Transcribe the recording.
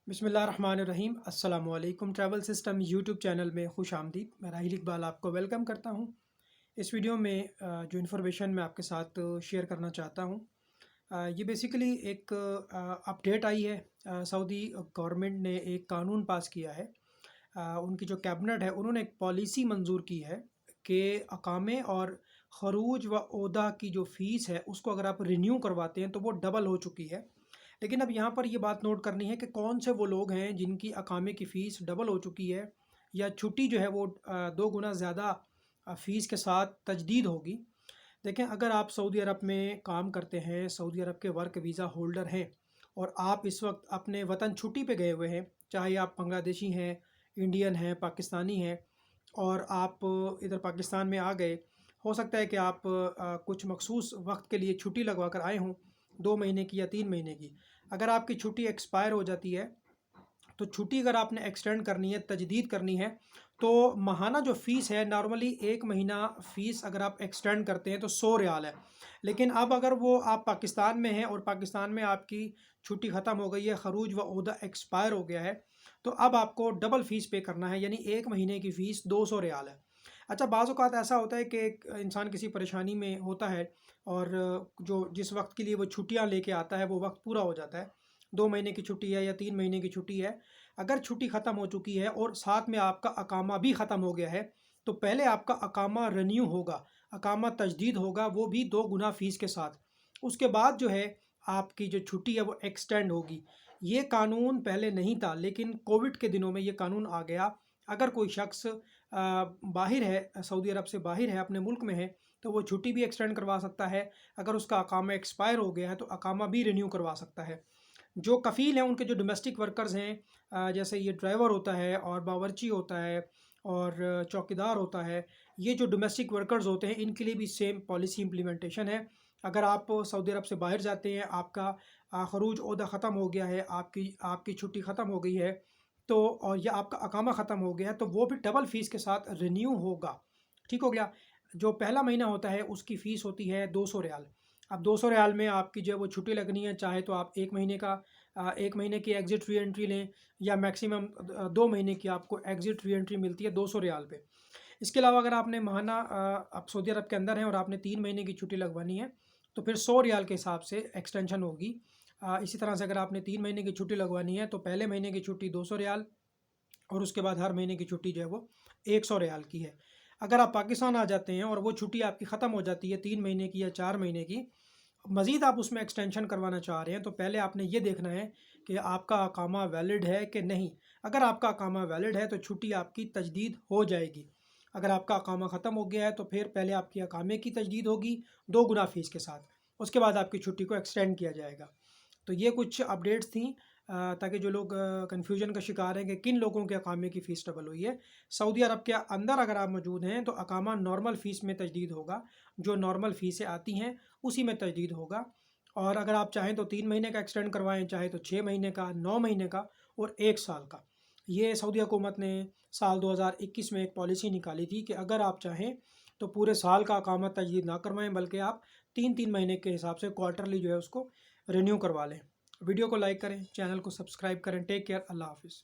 بسم اللہ الرحمن الرحیم۔ السلام علیکم۔ ٹریول سسٹم یوٹیوب چینل میں خوش آمدید۔ میں راہیل اقبال آپ کو ویلکم کرتا ہوں۔ اس ویڈیو میں جو انفارمیشن میں آپ کے ساتھ شیئر کرنا چاہتا ہوں، یہ بیسیکلی ایک اپڈیٹ آئی ہے۔ سعودی گورنمنٹ نے ایک قانون پاس کیا ہے۔ ان کی جو کیبنٹ ہے انہوں نے ایک پالیسی منظور کی ہے کہ اقامے اور خروج و عودہ کی جو فیس ہے اس کو اگر آپ رینیو کرواتے ہیں تو وہ ڈبل ہو چکی ہے۔ لیکن اب یہاں پر یہ بات نوٹ کرنی ہے کہ کون سے وہ لوگ ہیں جن کی اقامے کی فیس ڈبل ہو چکی ہے یا چھٹی جو ہے وہ دو گنا زیادہ فیس کے ساتھ تجدید ہوگی۔ دیکھیں، اگر آپ سعودی عرب میں کام کرتے ہیں، سعودی عرب کے ورک ویزا ہولڈر ہیں اور آپ اس وقت اپنے وطن چھٹی پہ گئے ہوئے ہیں، چاہے آپ بنگلہ دیشی ہیں، انڈین ہیں، پاکستانی ہیں، اور آپ ادھر پاکستان میں آ گئے، ہو سکتا ہے کہ آپ کچھ مخصوص وقت کے لیے چھٹی لگوا کر آئے ہوں، 2 مہینے کی یا 3 مہینے کی۔ اگر آپ کی چھٹی ایکسپائر ہو جاتی ہے تو چھٹی اگر آپ نے ایکسٹینڈ کرنی ہے، تجدید کرنی ہے، تو ماہانہ جو فیس ہے، نارملی 1 مہینہ فیس اگر آپ ایکسٹینڈ کرتے ہیں تو 100 ریال ہے۔ لیکن اب اگر وہ آپ پاکستان میں ہیں اور پاکستان میں آپ کی چھٹی ختم ہو گئی ہے، خروج و عودہ ایکسپائر ہو گیا ہے، تو اب آپ کو ڈبل فیس پے کرنا ہے، یعنی 1 مہینے کی فیس 200 ریال ہے۔ اچھا، بعض اوقات ایسا ہوتا ہے کہ ایک انسان کسی پریشانی میں ہوتا ہے اور جو جس وقت کے لیے وہ چھٹیاں لے کے آتا ہے وہ وقت پورا ہو جاتا ہے، 2 مہینے کی چھٹی ہے یا 3 مہینے کی چھٹی ہے۔ اگر چھٹی ختم ہو چکی ہے اور ساتھ میں آپ کا اقامہ بھی ختم ہو گیا ہے تو پہلے آپ کا اقامہ رینیو ہوگا، اقامہ تجدید ہوگا، وہ بھی 2 گنا فیس کے ساتھ۔ اس کے بعد جو ہے آپ کی جو چھٹی ہے وہ ایکسٹینڈ ہوگی۔ یہ قانون پہلے نہیں تھا، لیکن کووڈ کے دنوں میں یہ قانون آ گیا۔ اگر کوئی شخص باہر ہے، سعودی عرب سے باہر ہے، اپنے ملک میں ہے، تو وہ چھٹی بھی ایکسٹینڈ کروا سکتا ہے۔ اگر اس کا اقامہ ایکسپائر ہو گیا ہے تو اقامہ بھی رینیو کروا سکتا ہے۔ جو کفیل ہیں، ان کے جو ڈومیسٹک ورکرز ہیں، جیسے یہ ڈرائیور ہوتا ہے اور باورچی ہوتا ہے اور چوکیدار ہوتا ہے، یہ جو ڈومیسٹک ورکرز ہوتے ہیں ان کے لیے بھی سیم پالیسی امپلیمنٹیشن ہے۔ اگر آپ سعودی عرب سے باہر جاتے ہیں، آپ کا خروج عہدہ ختم ہو گیا ہے، آپ کی چھٹی ختم ہو گئی ہے، تو اور یا آپ کا اقامہ ختم ہو گیا ہے، تو وہ بھی ڈبل فیس کے ساتھ رینیو ہوگا۔ ٹھیک ہو گیا؟ جو پہلا مہینہ ہوتا ہے اس کی فیس ہوتی ہے 200 ریال۔ اب 200 ریال میں آپ کی جو وہ چھٹی لگنی ہے، چاہے تو آپ 1 مہینے کی ایگزٹ ری انٹری لیں یا میکسیمم 2 مہینے کی آپ کو ایگزٹ ری انٹری ملتی ہے 200 ریال پہ۔ اس کے علاوہ اگر آپ نے ماہانہ آپ سعودی عرب کے اندر ہیں اور آپ نے 3 مہینے کی چھٹی لگوانی ہے تو پھر 100 ریال کے حساب سے ایکسٹینشن ہوگی۔ اسی طرح سے اگر آپ نے 3 مہینے کی چھٹی لگوانی ہے تو پہلے مہینے کی چھٹی 200 ریال اور اس کے بعد ہر مہینے کی چھٹی جو ہے وہ 100 ریال کی ہے۔ اگر آپ پاکستان آ جاتے ہیں اور وہ چھٹی آپ کی ختم ہو جاتی ہے 3 مہینے کی یا 4 مہینے کی، مزید آپ اس میں ایکسٹینشن کروانا چاہ رہے ہیں، تو پہلے آپ نے یہ دیکھنا ہے کہ آپ کا اقامہ ویلڈ ہے کہ نہیں۔ اگر آپ کا اقامہ ویلڈ ہے تو چھٹی آپ کی تجدید ہو جائے گی۔ اگر آپ کا اقامہ ختم ہو گیا ہے تو پھر پہلے آپ کی اقامے کی تجدید ہوگی 2 گنا فیس کے ساتھ، اس کے بعد آپ کی چھٹی کو ایکسٹینڈ کیا جائے گا۔ تو یہ کچھ اپڈیٹس تھیں تاکہ جو لوگ کنفیوژن کا شکار ہیں کہ کن لوگوں کے اقامے کی فیس ڈبل ہوئی ہے۔ سعودی عرب کے اندر اگر آپ موجود ہیں تو اقامہ نارمل فیس میں تجدید ہوگا، جو نارمل فیسیں آتی ہیں اسی میں تجدید ہوگا۔ اور اگر آپ چاہیں تو 3 مہینے کا ایکسٹینڈ کروائیں، چاہے تو 6 مہینے کا، 9 مہینے کا اور 1 سال کا۔ یہ سعودی حکومت نے سال 2021 میں ایک پالیسی نکالی تھی کہ اگر آپ چاہیں تو پورے سال کا اقامہ تجدید نہ کروائیں، بلکہ آپ 3 مہینے کے حساب سے کوارٹرلی جو ہے اس کو رینیو کروا لیں۔ ویڈیو کو لائک کریں، چینل کو سبسکرائب کریں۔ ٹیک کیئر، اللہ حافظ۔